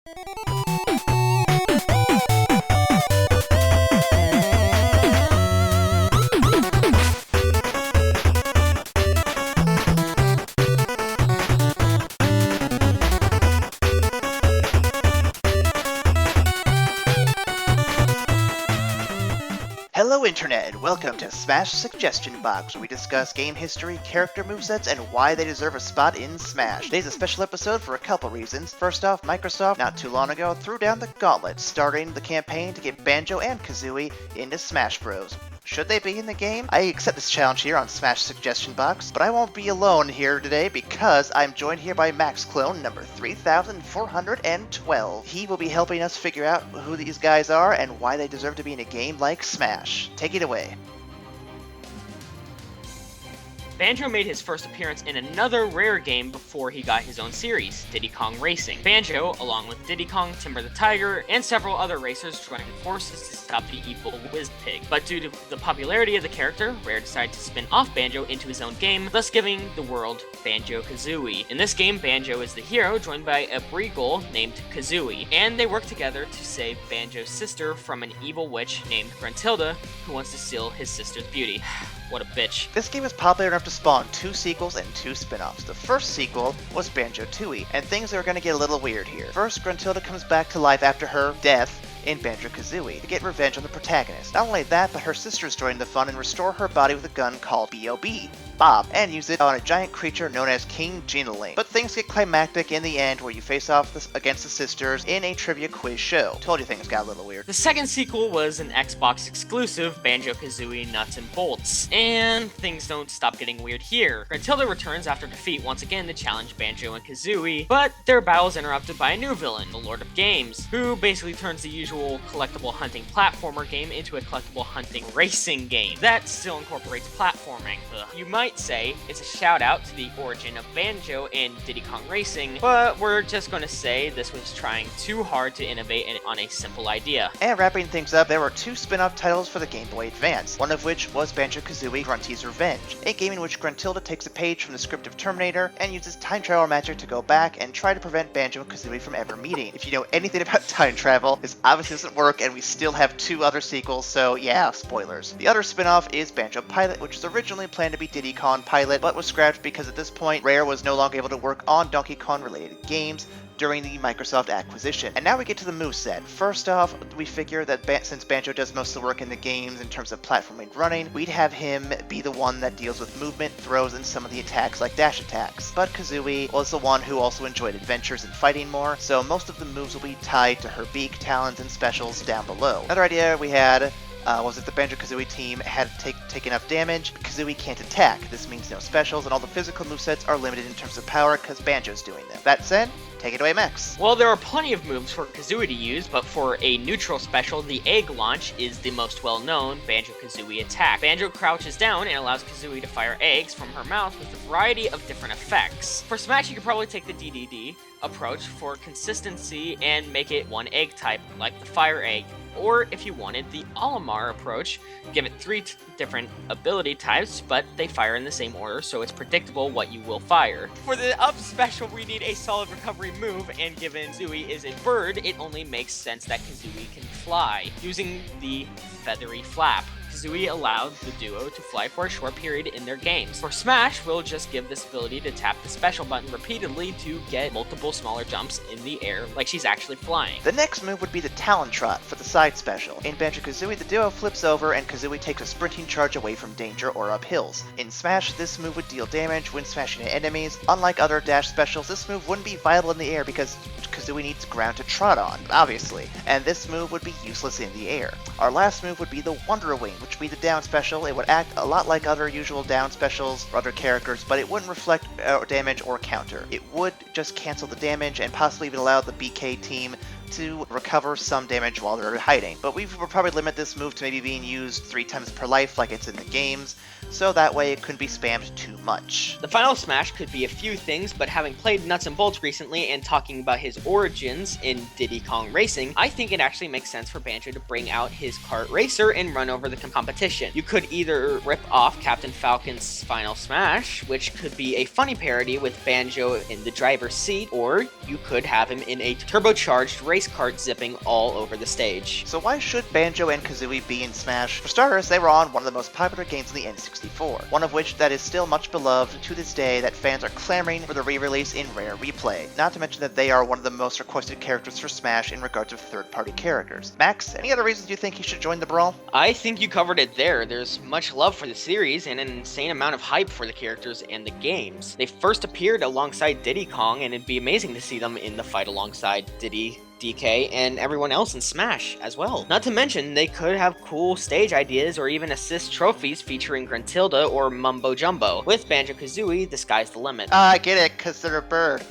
Hello Internet, and welcome to Smash Suggestion Box, where we discuss game history, character movesets, and why they deserve a spot in Smash. Today's a special episode for a couple reasons. First off, Microsoft, not too long ago, threw down the gauntlet, starting the campaign to get Banjo and Kazooie into Smash Bros. Should they be in the game? I accept this challenge here on Smash Suggestion Box, but I won't be alone here today because I'm joined here by Max Clone number 3412. He will be helping us figure out who these guys are and why they deserve to be in a game like Smash. Take it away. Banjo made his first appearance in another Rare game before he got his own series, Diddy Kong Racing. Banjo, along with Diddy Kong, Timber the Tiger, and several other racers joined forces to stop the evil Whiz-Pig. But due to the popularity of the character, Rare decided to spin off Banjo into his own game, thus giving the world Banjo-Kazooie. In this game, Banjo is the hero, joined by a Breagle named Kazooie, and they work together to save Banjo's sister from an evil witch named Gruntilda, who wants to steal his sister's beauty. What a bitch. This game was popular enough to spawn 2 sequels and 2 spin-offs. The first sequel was Banjo-Tooie, and things are going to get a little weird here. First, Gruntilda comes back to life after her death in Banjo-Kazooie to get revenge on the protagonist. Not only that, but her sisters join the fun and restore her body with a gun called Bob, and use it on a giant creature known as King Ginaling. But things get climactic in the end, where you face off against the sisters in a trivia quiz show. Told you things got a little weird. The second sequel was an Xbox exclusive, Banjo-Kazooie Nuts and Bolts, and things don't stop getting weird here. Gruntilda returns after defeat once again to challenge Banjo and Kazooie, but their battle is interrupted by a new villain, the Lord of Games, who basically turns the usual collectible hunting platformer game into a collectible hunting racing game that still incorporates platforming. You might say it's a shout out to the origin of Banjo and Diddy Kong Racing, but we're just going to say this was trying too hard to innovate on a simple idea. And wrapping things up, there were 2 spin-off titles for the Game Boy Advance, one of which was Banjo-Kazooie Grunty's Revenge, a game in which Gruntilda takes a page from the script of Terminator and uses time travel magic to go back and try to prevent Banjo and Kazooie from ever meeting. If you know anything about time travel, this obviously doesn't work, and we still have 2 other sequels, so yeah, spoilers. The other spin-off is Banjo Pilot, which was originally planned to be Diddy Kong Pilot, but was scrapped because at this point, Rare was no longer able to work on Donkey Kong related games during the Microsoft acquisition. And now we get to the moveset. First off, we figure that since Banjo does most of the work in the games in terms of platforming and running, we'd have him be the one that deals with movement, throws, and some of the attacks like dash attacks. But Kazooie was the one who also enjoyed adventures and fighting more, so most of the moves will be tied to her beak, talons, and specials down below. Another idea we had was that the Banjo-Kazooie team had to take enough damage. Kazooie can't attack. This means no specials, and all the physical movesets are limited in terms of power because Banjo's doing them. That said, take it away, Max. Well, there are plenty of moves for Kazooie to use, but for a neutral special, the Egg Launch is the most well-known Banjo-Kazooie attack. Banjo crouches down and allows Kazooie to fire eggs from her mouth with a variety of different effects. For Smash, you could probably take the DDD approach for consistency and make it one egg type, like the Fire Egg. Or if you wanted the Olimar approach, give it 3 different ability types, but they fire in the same order, so it's predictable what you will fire. For the up special, we need a solid recovery move, and given Kazooie is a bird, it only makes sense that Kazooie can fly, using the Feathery Flap. Kazooie allowed the duo to fly for a short period in their games. For Smash, we'll just give this ability to tap the special button repeatedly to get multiple smaller jumps in the air like she's actually flying. The next move would be the Talon Trot for the side special. In Banjo-Kazooie, the duo flips over and Kazooie takes a sprinting charge away from danger or up hills. In Smash, this move would deal damage when smashing at enemies. Unlike other dash specials, this move wouldn't be vital in the air because Kazooie needs ground to trot on, obviously, and this move would be useless in the air. Our last move would be the Wonder Wing, which would be the down special. It would act a lot like other usual down specials for other characters, but it wouldn't reflect damage or counter. It would just cancel the damage and possibly even allow the BK team to recover some damage while they're hiding. But we will probably limit this move to maybe being used 3 times per life like it's in the games, so that way it couldn't be spammed too much. The final Smash could be a few things, but having played Nuts and Bolts recently and talking about his origins in Diddy Kong Racing, I think it actually makes sense for Banjo to bring out his kart racer and run over the competition. You could either rip off Captain Falcon's Final Smash, which could be a funny parody with Banjo in the driver's seat, or you could have him in a turbocharged race kart zipping all over the stage. So why should Banjo and Kazooie be in Smash? For starters, they were on one of the most popular games in the N64, one of which that is still much beloved to this day that fans are clamoring for the re-release in Rare Replay. Not to mention that they are one of the most requested characters for Smash in regards to third-party characters. Max, any other reasons you think he should join the brawl? I think you covered it there. There's much love for the series and an insane amount of hype for the characters and the games. They first appeared alongside Diddy Kong, and it'd be amazing to see them in the fight alongside Diddy, DK, and everyone else in Smash as well. Not to mention, they could have cool stage ideas or even assist trophies featuring Gruntilda or Mumbo Jumbo. With Banjo-Kazooie, the sky's the limit. I get it, because they're a bird.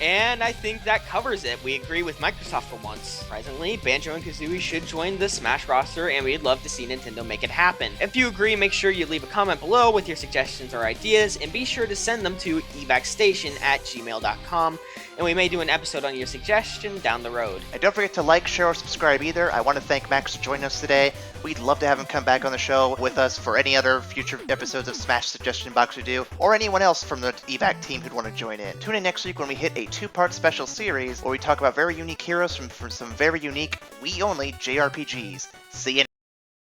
And I think that covers it. We agree with Microsoft for once. Surprisingly, Banjo and Kazooie should join the Smash roster, and we'd love to see Nintendo make it happen. If you agree, make sure you leave a comment below with your suggestions or ideas, and be sure to send them to evacstation@gmail.com, and we may do an episode on your suggestion down the road. And don't forget to like, share, or subscribe either. I want to thank Max for joining us today. We'd love to have him come back on the show with us for any other future episodes of Smash Suggestion Box we do, or anyone else from the EVAC team who'd want to join in. Tune in next week when we hit a 2-part special series where we talk about very unique heroes from some very unique, Wii-only JRPGs. See you